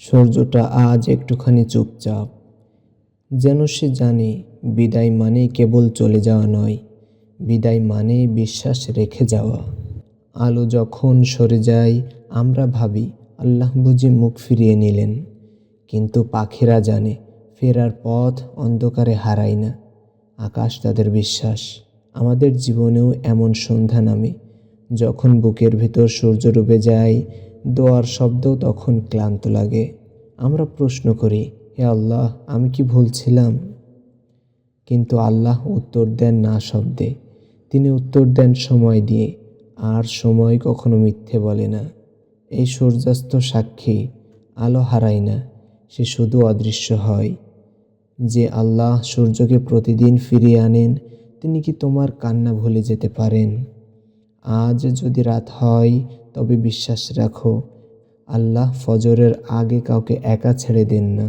সূর্যটা আজ একটুখানি চুপচাপ, যেন সে জানে বিদায় মানে কেবল চলে যাওয়া নয়, বিদায় মানে বিশ্বাস রেখে যাওয়া। আলো যখন সরে যায় আমরা ভাবি আল্লাহ বুঝি মুখ ফিরিয়ে নিলেন, কিন্তু পাখিরা জানে ফেরার পথ অন্ধকারে হারায় না। আকাশ তাদের বিশ্বাস। আমাদের জীবনেও এমন সন্ধ্যা নামে যখন বুকের ভিতর সূর্য ডুবে যায়, দোয়ার শব্দ তখন ক্লান্ত লাগে। আমরা প্রশ্ন করি, হে আল্লাহ, আমি কি ভুল ছিলাম? কিন্তু আল্লাহ উত্তর দেন না শব্দে, তিনি উত্তর দেন সময় দিয়ে, আর সময় কখনো মিথ্যে বলে না। এই সূর্যাস্ত সাক্ষী, আলো হারায় না, সে শুধু অদৃশ্য হয়। যে আল্লাহ সূর্যকে প্রতিদিন ফিরিয়ে আনেন, তিনি কি তোমার কান্না ভুলে যেতে পারেন? আজ যদি রাত হয় তবে বিশ্বাস রাখো, আল্লাহ ফজরের আগে কাউকে একা ছেড়ে দেন না।